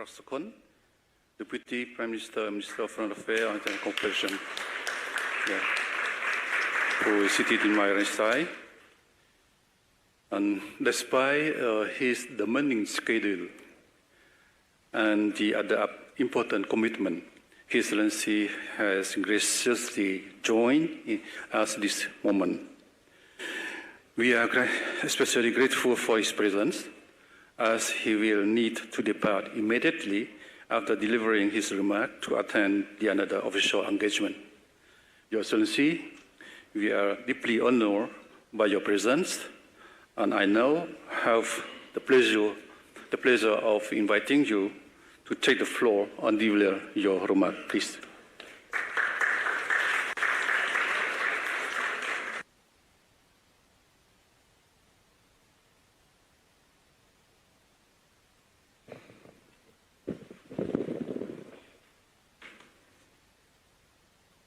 Praksakon, Deputy Prime Minister, Minister of Foreign Affairs and Cooperation, who is seated in my right side. And despite his demanding schedule and the other important commitment, His Excellency has graciously joined us this moment. We are especially grateful for his presence, as he will need to depart immediately after delivering his remark to attend another official engagement. Your Excellency, we are deeply honored by your presence, and I now have the pleasure of inviting you to take the floor and deliver your remark, please.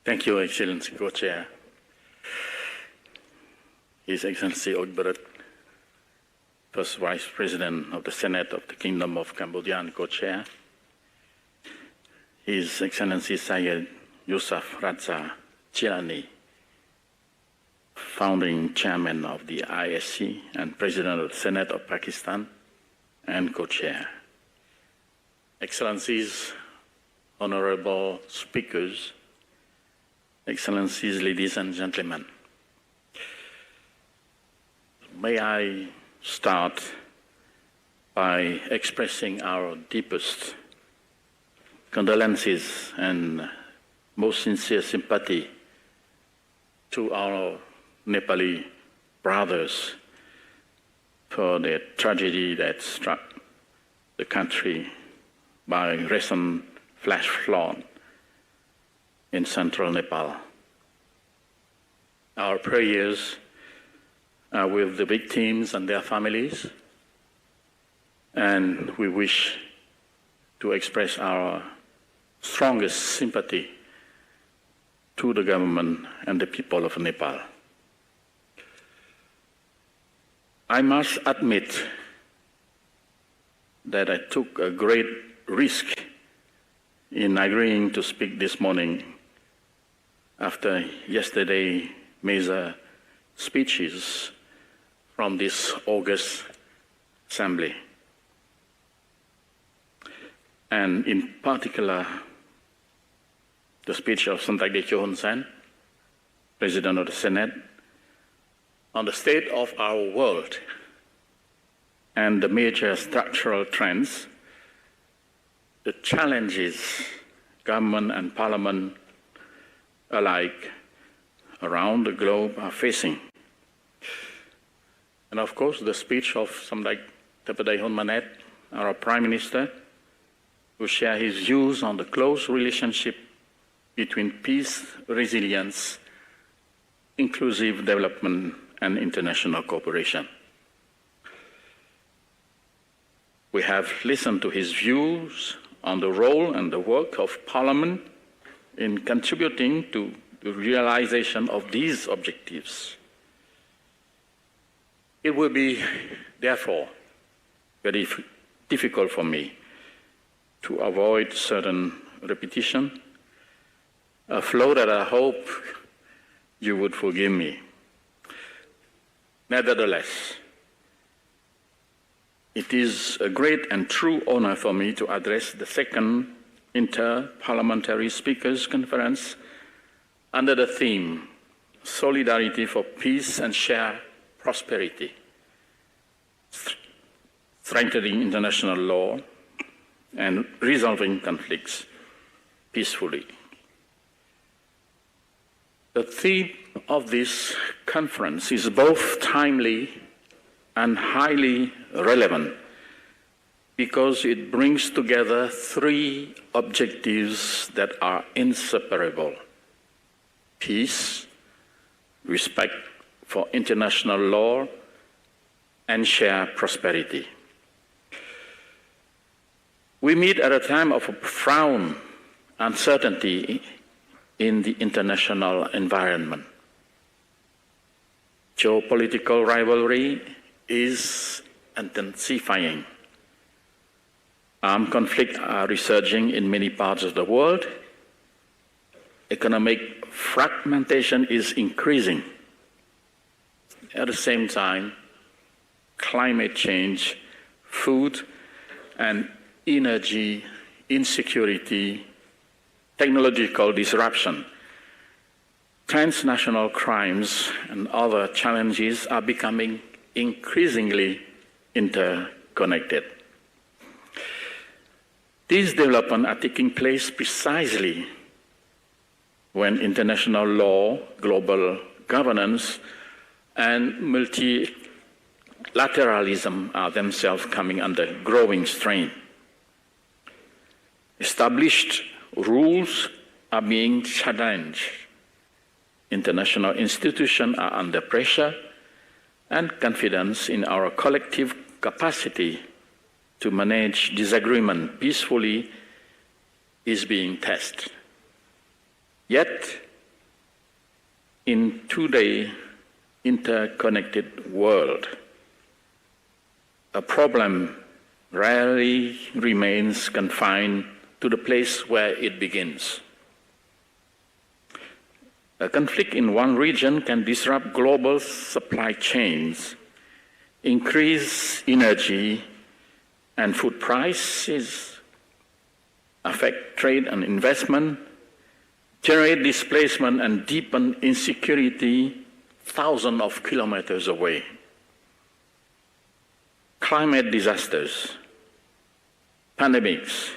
Thank you, Excellency Co-Chair. His Excellency Ogberet, First Vice President of the Senate of the Kingdom of Cambodia and Co-Chair. His Excellency Syed Yusuf Raza Chilani, Founding Chairman of the ISC and President of the Senate of Pakistan and Co-Chair. Excellencies, Honorable Speakers, Excellencies, ladies and gentlemen, may I start by expressing our deepest condolences and most sincere sympathy to our Nepali brothers for the tragedy that struck the country by recent flash flood in central Nepal. Our prayers are with the victims and their families, and we wish to express our strongest sympathy to the government and the people of Nepal. I must admit that I took a great risk in agreeing to speak this morning after yesterday's major speeches from this August Assembly, and in particular the speech of Samdech Techo Hun Sen, President of the Senate, on the state of our world and the major structural trends, the challenges government and parliament alike around the globe are facing. And of course, the speech of Samdech Techo Hun Manet, our Prime Minister, who shared his views on the close relationship between peace, resilience, inclusive development, and international cooperation. We have listened to his views on the role and the work of Parliament in contributing to the realization of these objectives. It will be, therefore, very difficult for me to avoid certain repetition, a flow that I hope you would forgive me. Nevertheless, it is a great and true honor for me to address the second Inter-Parliamentary Speakers Conference under the theme, Solidarity for Peace and Shared Prosperity, Strengthening International Law and Resolving Conflicts Peacefully. The theme of this conference is both timely and highly relevant because it brings together three objectives that are inseparable: peace, respect for international law, and shared prosperity. We meet at a time of profound uncertainty in the international environment. Geopolitical rivalry is intensifying. Armed conflicts are resurging in many parts of the world. Economic fragmentation is increasing. At the same time, climate change, food and energy insecurity, technological disruption, transnational crimes and other challenges are becoming increasingly interconnected. These developments are taking place precisely when international law, global governance, and multilateralism are themselves coming under growing strain. Established rules are being challenged. International institutions are under pressure, and confidence in our collective capacity to manage disagreement peacefully is being tested. Yet, in today's interconnected world, a problem rarely remains confined to the place where it begins. A conflict in one region can disrupt global supply chains, increase energy and food prices, affect trade and investment, generate displacement and deepen insecurity thousands of kilometers away. Climate disasters, pandemics,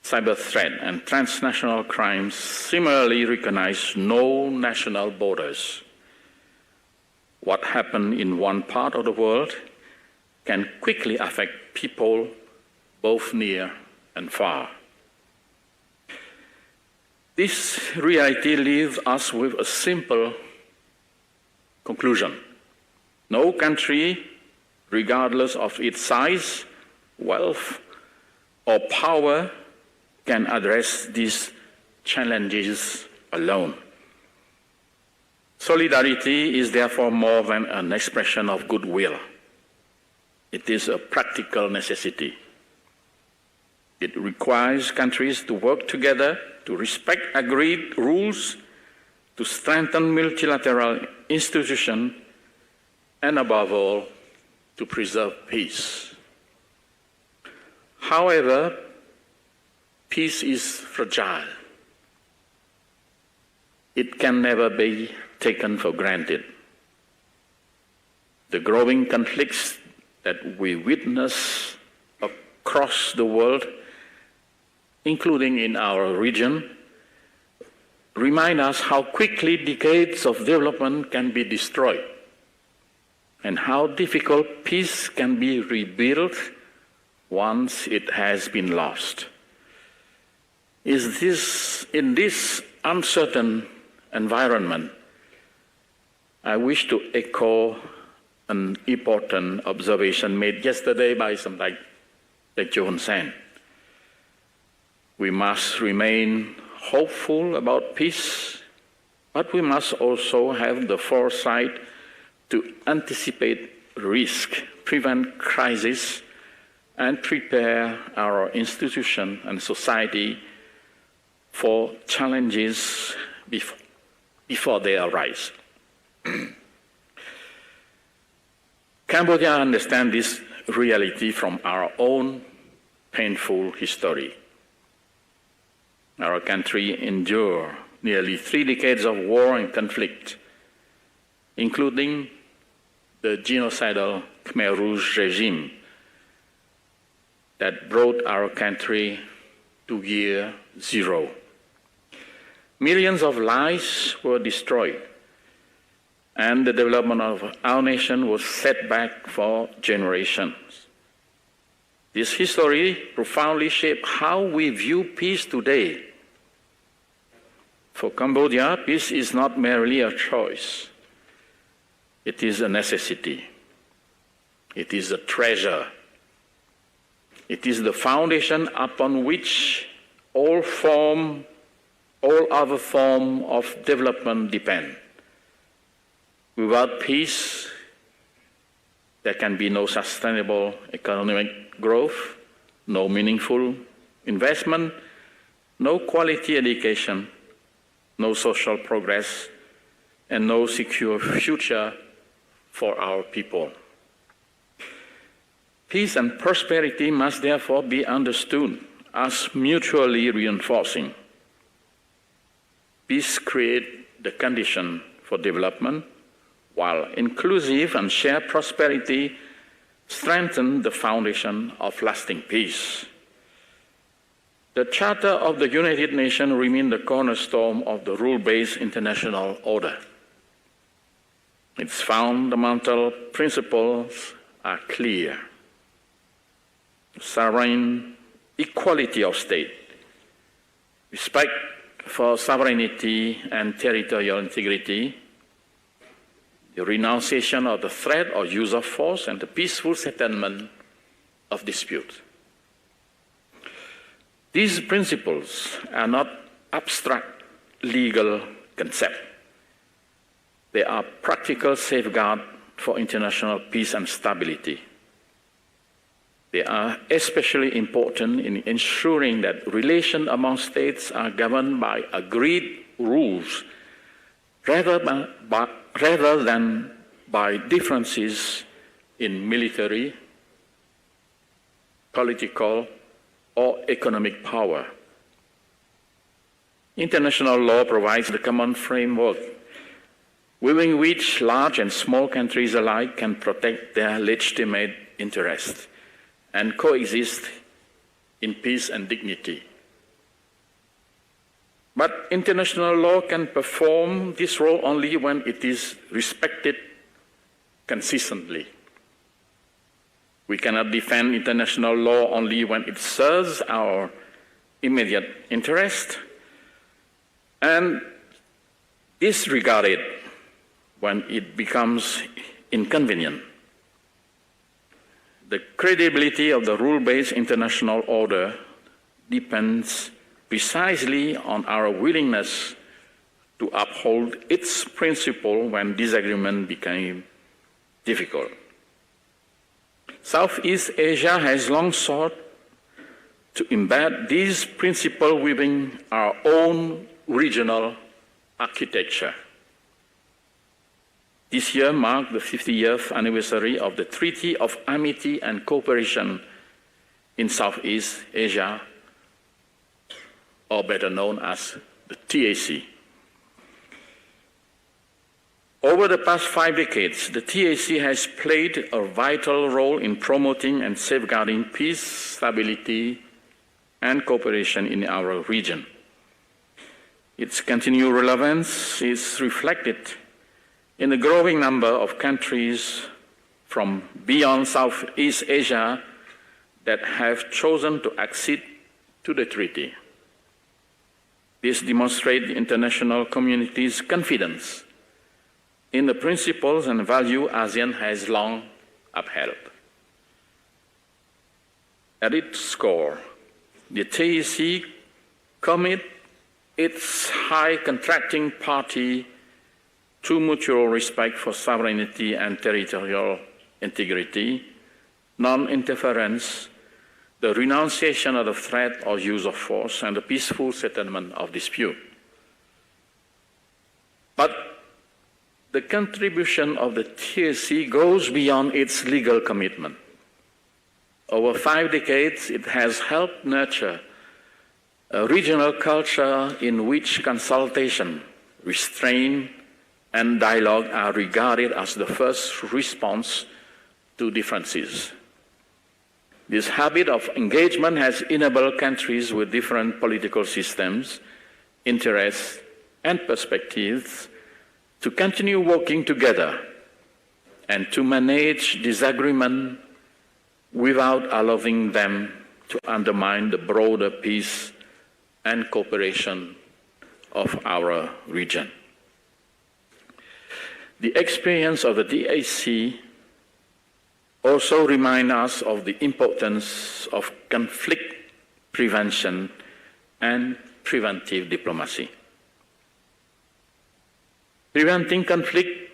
cyber threat and transnational crimes similarly recognize no national borders. What happens in one part of the world can quickly affect people both near and far. This reality leaves us with a simple conclusion. No country, regardless of its size, wealth, or power, can address these challenges alone. Solidarity is therefore more than an expression of goodwill. It is a practical necessity. It requires countries to work together, to respect agreed rules, to strengthen multilateral institutions, and above all, to preserve peace. However, peace is fragile. It can never be taken for granted. The growing conflicts that we witness across the world, including in our region, remind us how quickly decades of development can be destroyed and how difficult peace can be rebuilt once it has been lost. In this uncertain environment, I wish to echo an important observation made yesterday by somebody like John San. We must remain hopeful about peace, but we must also have the foresight to anticipate risk, prevent crisis, and prepare our institution and society for challenges before they arise. Cambodia understands this reality from our own painful history. Our country endured nearly 3 decades of war and conflict, including the genocidal Khmer Rouge regime that brought our country to year zero. Millions of lives were destroyed, and the development of our nation was set back for generations. This history profoundly shaped how we view peace today. For Cambodia, peace is not merely a choice. It is a necessity. It is a treasure. It is the foundation upon which all other forms of development depend. Without peace, there can be no sustainable economic growth, no meaningful investment, no quality education, no social progress, and no secure future for our people. Peace and prosperity must therefore be understood as mutually reinforcing. Peace creates the condition for development, while inclusive and shared prosperity strengthen the foundation of lasting peace. The Charter of the United Nations remains the cornerstone of the rule-based international order. Its fundamental principles are clear: sovereign equality of state, respect for sovereignty and territorial integrity, the renunciation of the threat or use of force, and the peaceful settlement of disputes. These principles are not abstract legal concepts. They are practical safeguards for international peace and stability. They are especially important in ensuring that relations among states are governed by agreed rules rather than by differences in military, political, or economic power. International law provides the common framework within which large and small countries alike can protect their legitimate interests and coexist in peace and dignity. But international law can perform this role only when it is respected consistently. We cannot defend international law only when it serves our immediate interest and disregard it when it becomes inconvenient. The credibility of the rule-based international order depends precisely on our willingness to uphold its principle when disagreement became difficult. Southeast Asia has long sought to embed these principles within our own regional architecture. This year marked the 50th anniversary of the Treaty of Amity and Cooperation in Southeast Asia, or better known as the TAC. Over the past 5 decades, the TAC has played a vital role in promoting and safeguarding peace, stability, and cooperation in our region. Its continued relevance is reflected in the growing number of countries from beyond Southeast Asia that have chosen to accede to the treaty. This demonstrates the international community's confidence in the principles and values ASEAN has long upheld. At its core, the TAC commits its high contracting party to mutual respect for sovereignty and territorial integrity, non-interference, the renunciation of the threat or use of force, and the peaceful settlement of dispute. But the contribution of the TAC goes beyond its legal commitment. Over 5 decades, it has helped nurture a regional culture in which consultation, restraint, and dialogue are regarded as the first response to differences. This habit of engagement has enabled countries with different political systems, interests, and perspectives to continue working together and to manage disagreement without allowing them to undermine the broader peace and cooperation of our region. The experience of the TAC also reminds us of the importance of conflict prevention and preventive diplomacy. Preventing conflict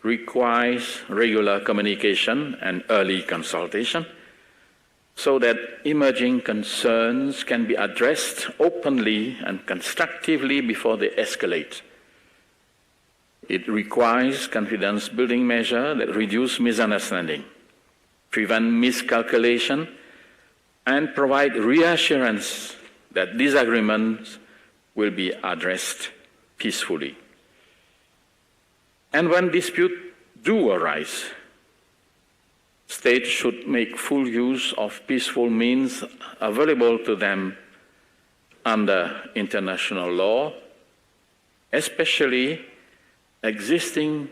requires regular communication and early consultation so that emerging concerns can be addressed openly and constructively before they escalate. It requires confidence-building measures that reduce misunderstanding, prevent miscalculation, and provide reassurance that disagreements will be addressed peacefully. And when disputes do arise, states should make full use of peaceful means available to them under international law, especially existing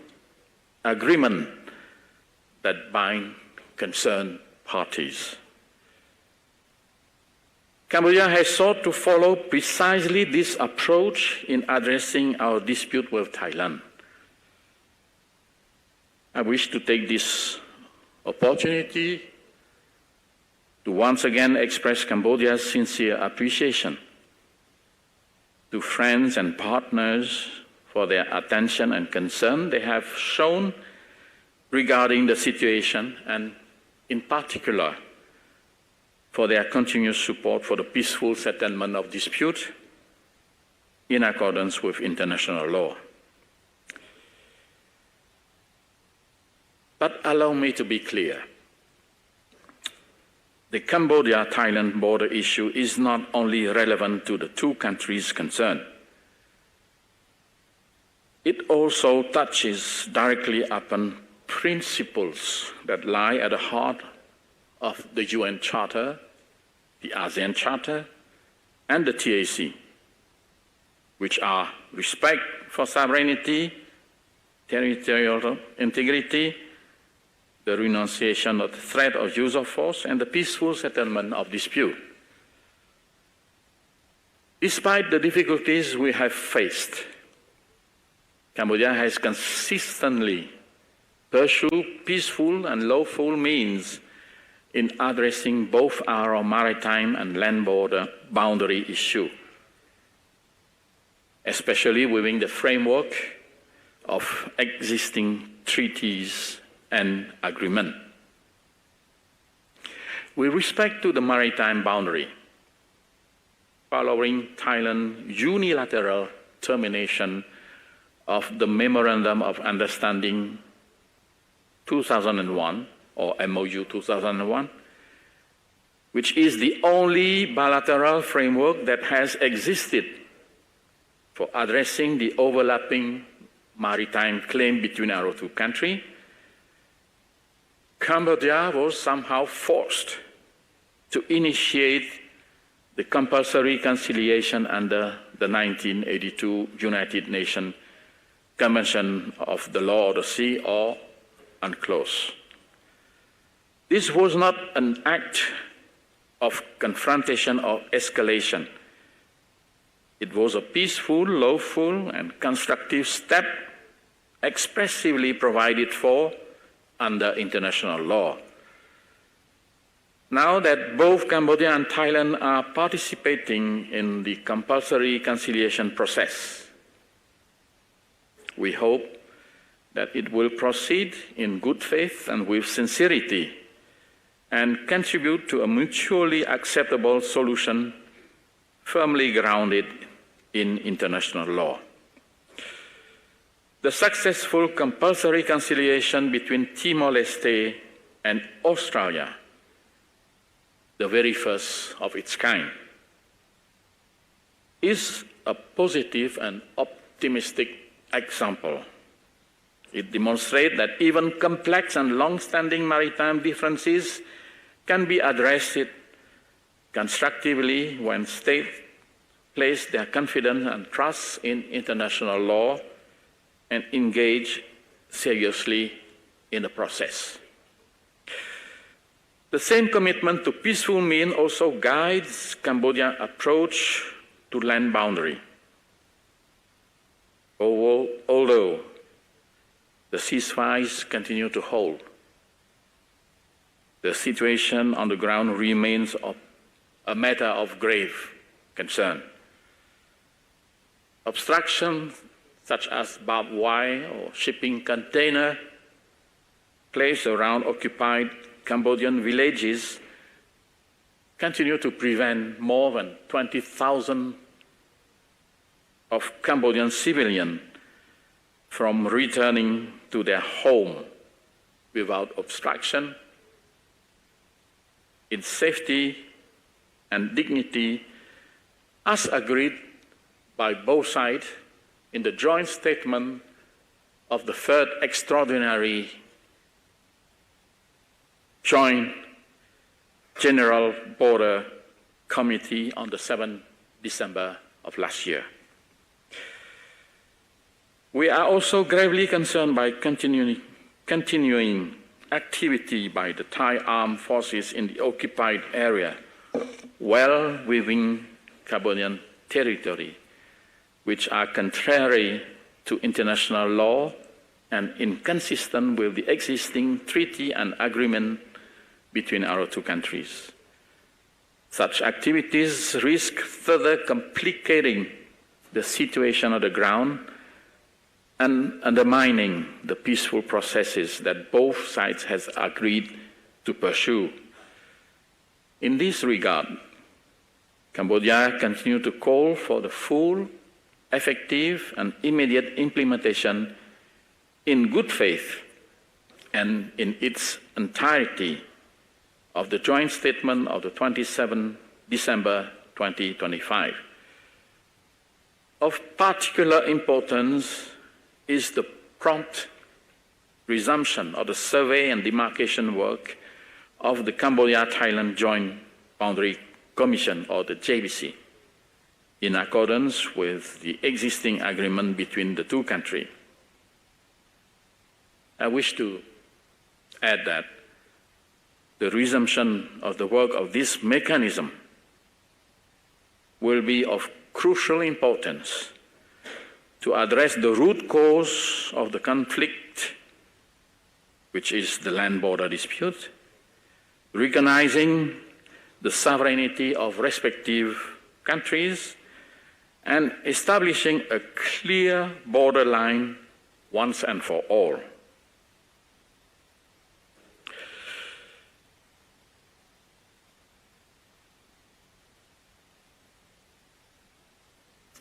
agreements that bind concerned parties. Cambodia has sought to follow precisely this approach in addressing our dispute with Thailand. I wish to take this opportunity to once again express Cambodia's sincere appreciation to friends and partners for their attention and concern they have shown regarding the situation, and in particular for their continuous support for the peaceful settlement of disputes in accordance with international law. But allow me to be clear. The Cambodia-Thailand border issue is not only relevant to the two countries concerned. It also touches directly upon principles that lie at the heart of the UN Charter, the ASEAN Charter, and the TAC, which are respect for sovereignty, territorial integrity, the renunciation of the threat or use of force, and the peaceful settlement of dispute. Despite the difficulties we have faced, Cambodia has consistently pursued peaceful and lawful means in addressing both our maritime and land border boundary issue, especially within the framework of existing treaties and agreement. With respect to the maritime boundary, following Thailand's unilateral termination of the Memorandum of Understanding 2001, or MOU 2001, which is the only bilateral framework that has existed for addressing the overlapping maritime claim between our two countries, Cambodia was somehow forced to initiate the compulsory conciliation under the 1982 United Nations Convention of the Law of the Sea, or UNCLOS. This was not an act of confrontation or escalation. It was a peaceful, lawful, and constructive step expressively provided for under international law. Now that both Cambodia and Thailand are participating in the compulsory conciliation process, we hope that it will proceed in good faith and with sincerity and contribute to a mutually acceptable solution firmly grounded in international law. The successful compulsory conciliation between Timor-Leste and Australia, the very first of its kind, is a positive and optimistic example. It demonstrates that even complex and long-standing maritime differences can be addressed constructively when states place their confidence and trust in international law and engage seriously in the process. The same commitment to peaceful means also guides Cambodia's approach to land boundary. Although the ceasefires continue to hold, the situation on the ground remains a matter of grave concern. Obstructions such as barbed wire or shipping container placed around occupied Cambodian villages continue to prevent more than 20,000 of Cambodian civilians from returning to their home without obstruction, in safety and dignity, as agreed by both sides in the joint statement of the Third Extraordinary Joint General Border Committee on the 7th December of last year. We are also gravely concerned by continuing activity by the Thai armed forces in the occupied area well within Cambodian territory, which are contrary to international law and inconsistent with the existing treaty and agreement between our two countries. Such activities risk further complicating the situation on the ground and undermining the peaceful processes that both sides have agreed to pursue. In this regard, Cambodia continues to call for the full, effective, and immediate implementation in good faith and in its entirety of the joint statement of the 27th December 2025. Of particular importance is the prompt resumption of the survey and demarcation work of the Cambodia-Thailand Joint Boundary Commission, or the JBC, in accordance with the existing agreement between the two countries. I wish to add that the resumption of the work of this mechanism will be of crucial importance to address the root cause of the conflict, which is the land border dispute, recognizing the sovereignty of respective countries and establishing a clear borderline once and for all.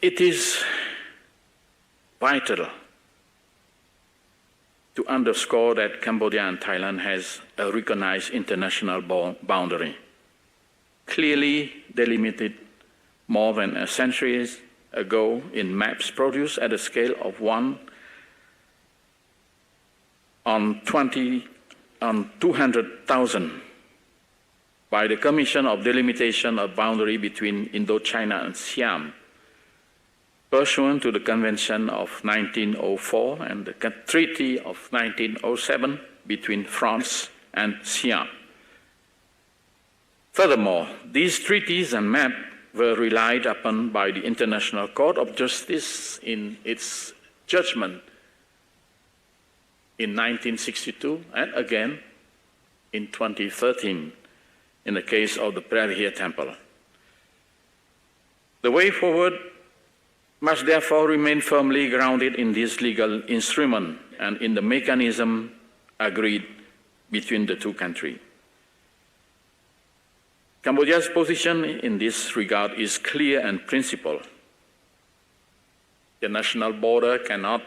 It is vital to underscore that Cambodia and Thailand has a recognized international boundary, clearly delimited more than a century ago in maps produced at a scale of 1 on 200,000 by the Commission of Delimitation of Boundary between Indochina and Siam, pursuant to the Convention of 1904 and the Treaty of 1907 between France and Siam. Furthermore, these treaties and maps were relied upon by the International Court of Justice in its judgment in 1962 and again in 2013 in the case of the Prabhupada Temple. The way forward must therefore remain firmly grounded in this legal instrument and in the mechanism agreed between the two countries. Cambodia's position in this regard is clear and principled. The national border cannot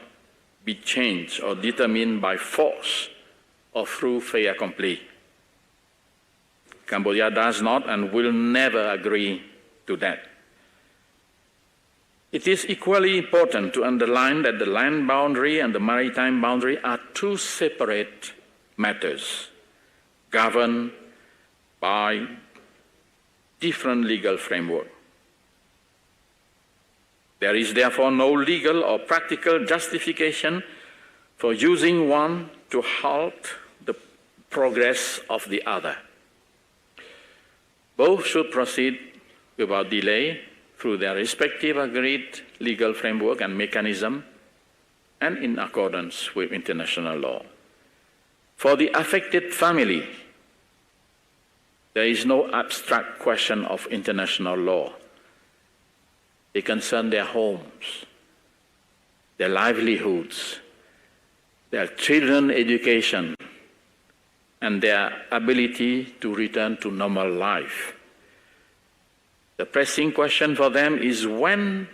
be changed or determined by force or through fait accompli. Cambodia does not and will never agree to that. It is equally important to underline that the land boundary and the maritime boundary are two separate matters, governed by different legal framework. There is therefore no legal or practical justification for using one to halt the progress of the other. Both should proceed without delay through their respective agreed legal framework and mechanism and in accordance with international law. For the affected family, there is no abstract question of international law. They concern their homes, their livelihoods, their children's education, and their ability to return to normal life. The pressing question for them is when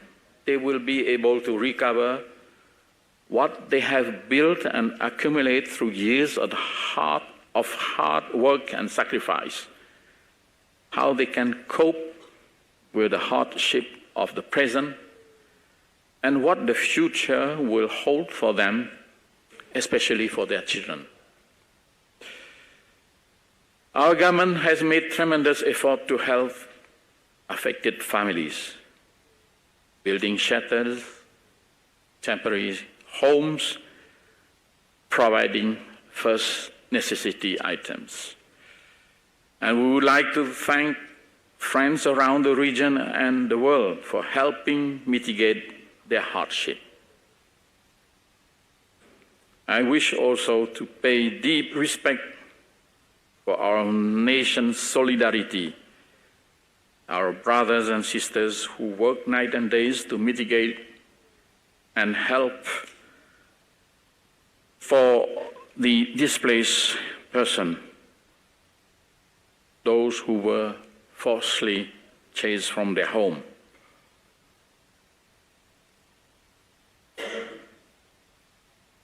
they will be able to recover what they have built and accumulate through years of hard work and sacrifice, how they can cope with the hardship of the present, and what the future will hold for them, especially for their children. Our government has made tremendous effort to help affected families, building shelters, temporary homes, providing first necessity items. And we would like to thank friends around the region and the world for helping mitigate their hardship. I wish also to pay deep respect for our nation's solidarity, our brothers and sisters who work night and days to mitigate and help for the displaced person, those who were forcibly chased from their home.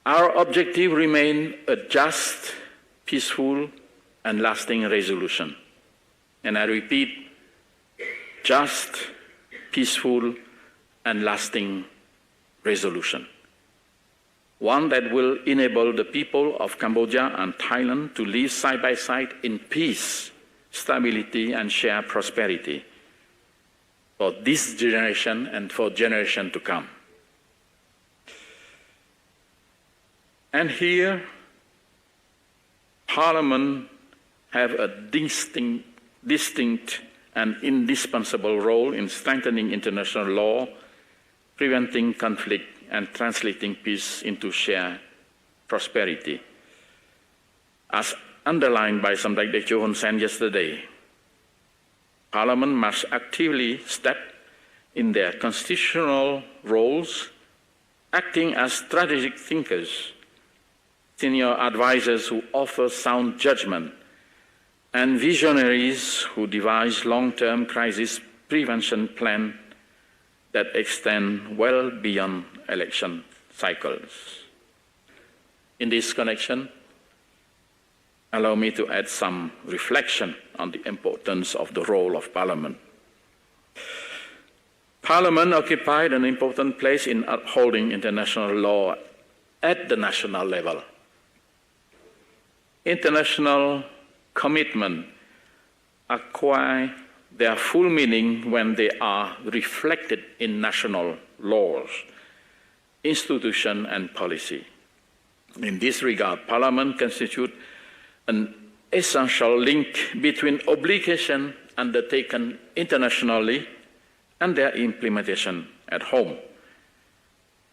Our objective remains a just, peaceful, and lasting resolution. And I repeat, just, peaceful, and lasting resolution. One that will enable the people of Cambodia and Thailand to live side by side in peace, stability, and shared prosperity for this generation and for generations to come. And here, Parliament have a distinct and indispensable role in strengthening international law, preventing conflict, and translating peace into shared prosperity. As underlined by Samdech Techo Hun Sen yesterday, Parliament must actively step in their constitutional roles, acting as strategic thinkers, senior advisors who offer sound judgment, and visionaries who devise long-term crisis prevention plans that extend well beyond election cycles. In this connection, allow me to add some reflection on the importance of the role of Parliament. Parliament occupied an important place in upholding international law at the national level. International commitment acquire their full meaning when they are reflected in national laws, institutions, and policy. In this regard, Parliament constitutes an essential link between obligations undertaken internationally and their implementation at home,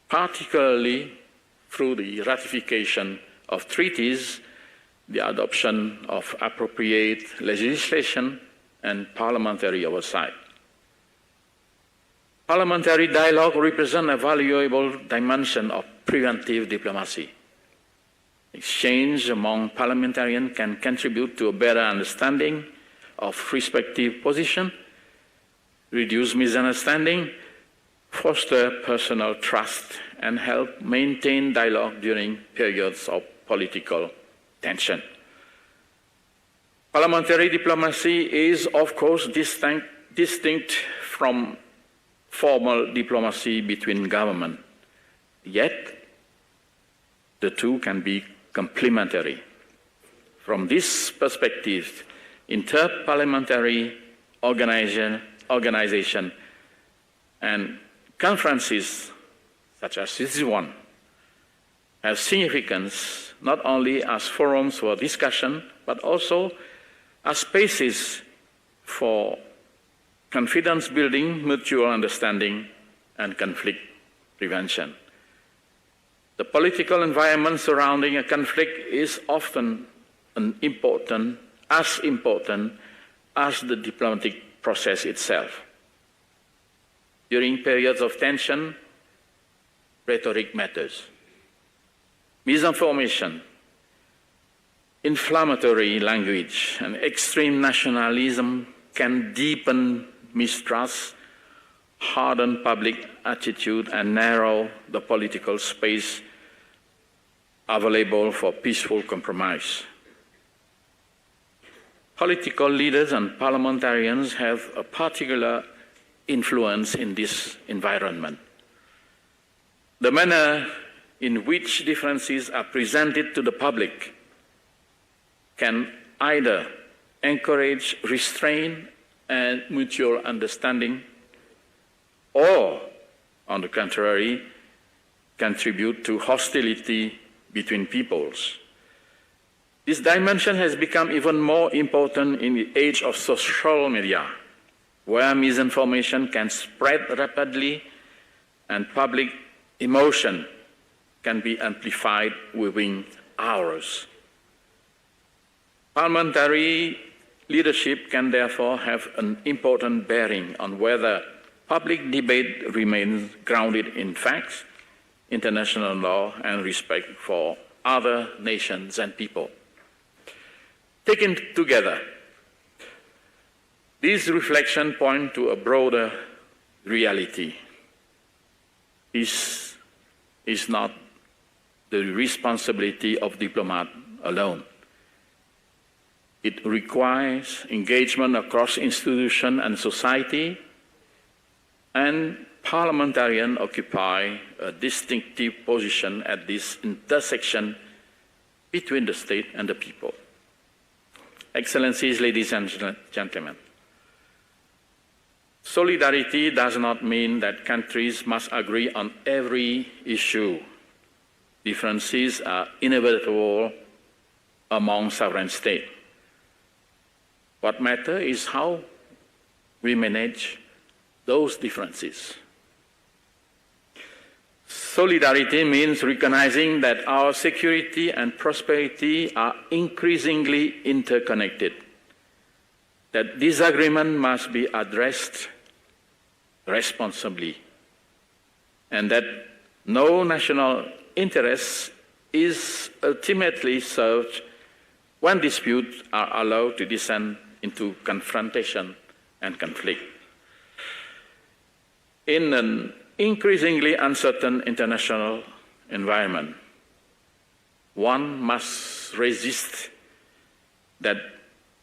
particularly through the ratification of treaties, the adoption of appropriate legislation, and parliamentary oversight. Parliamentary dialogue represents a valuable dimension of preventive diplomacy. Exchange among parliamentarians can contribute to a better understanding of respective positions, reduce misunderstanding, foster personal trust, and help maintain dialogue during periods of political tension. Parliamentary diplomacy is, of course, distinct from formal diplomacy between governments. Yet, the two can be complementary. From this perspective, interparliamentary organization and conferences such as this one have significance not only as forums for discussion, but also as spaces for confidence building, mutual understanding, and conflict prevention. The political environment surrounding a conflict is often important as the diplomatic process itself. During periods of tension, rhetoric matters. Misinformation, inflammatory language, and extreme nationalism can deepen mistrust, harden public attitude, and narrow the political space available for peaceful compromise. Political leaders and parliamentarians have a particular influence in this environment. The manner in which differences are presented to the public can either encourage restraint and mutual understanding, or, on the contrary, contribute to hostility between peoples. This dimension has become even more important in the age of social media, where misinformation can spread rapidly and public emotion can be amplified within hours. Parliamentary leadership can therefore have an important bearing on whether public debate remains grounded in facts, international law, and respect for other nations and people. Taken together, these reflections point to a broader reality. This is not the responsibility of diplomats alone. It requires engagement across institutions and society, and parliamentarians occupy a distinctive position at this intersection between the state and the people. Excellencies, ladies and gentlemen, solidarity does not mean that countries must agree on every issue. Differences are inevitable among sovereign states. What matters is how we manage those differences. Solidarity means recognizing that our security and prosperity are increasingly interconnected, that disagreement must be addressed responsibly, and that no national interest is ultimately served when disputes are allowed to descend into confrontation and conflict. In an increasingly uncertain international environment, one must resist that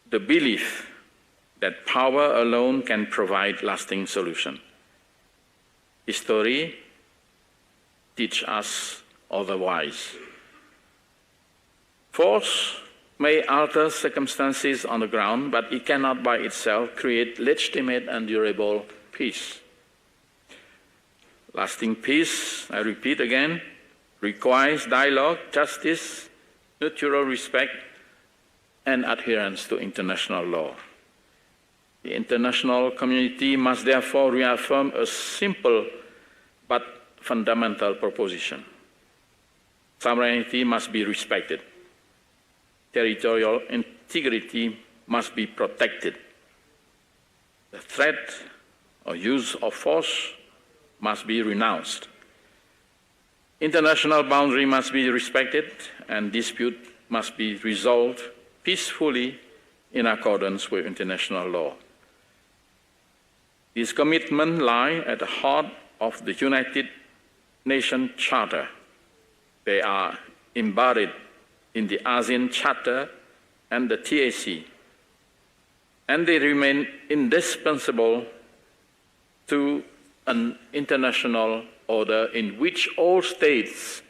the belief that power alone can provide lasting solutions. History teaches us otherwise. Force may alter circumstances on the ground, but it cannot by itself create legitimate and durable peace. Lasting peace, I repeat again, requires dialogue, justice, mutual respect, and adherence to international law. The international community must therefore reaffirm a simple but fundamental proposition. Sovereignty must be respected. Territorial integrity must be protected. The threat or use of force must be renounced. International boundary must be respected, and dispute must be resolved peacefully in accordance with international law. These commitments lie at the heart of the United Nations Charter. They are embodied in the ASEAN Charter and the TAC, and they remain indispensable to an international order in which all states,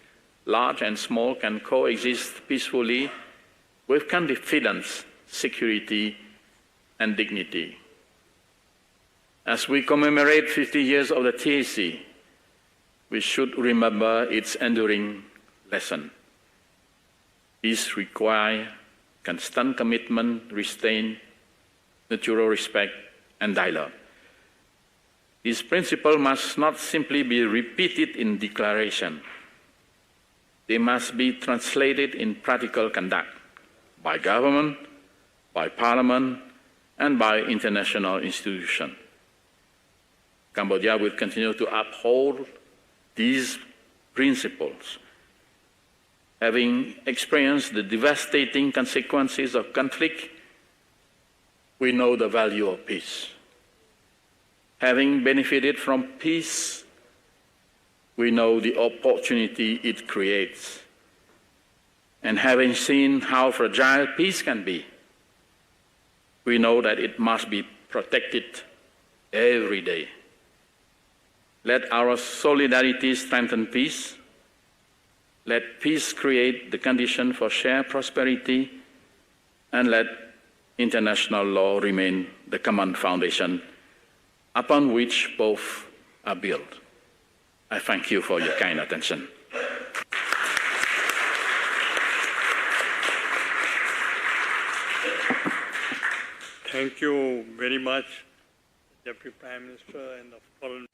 large and small, can coexist peacefully with confidence, security, and dignity. As we commemorate 50 years of the TAC, we should remember its enduring lesson. Peace requires constant commitment, restraint, mutual respect, and dialogue. These principles must not simply be repeated in declaration. They must be translated in practical conduct by government, by parliament, and by international institutions. Cambodia will continue to uphold these principles. Having experienced the devastating consequences of conflict, we know the value of peace. Having benefited from peace, we know the opportunity it creates. And having seen how fragile peace can be, we know that it must be protected every day. Let our solidarity strengthen peace. Let peace create the condition for shared prosperity, and let international law remain the common foundation upon which both are built. I thank you for your kind attention. Thank you very much, Deputy Prime Minister and the Foreign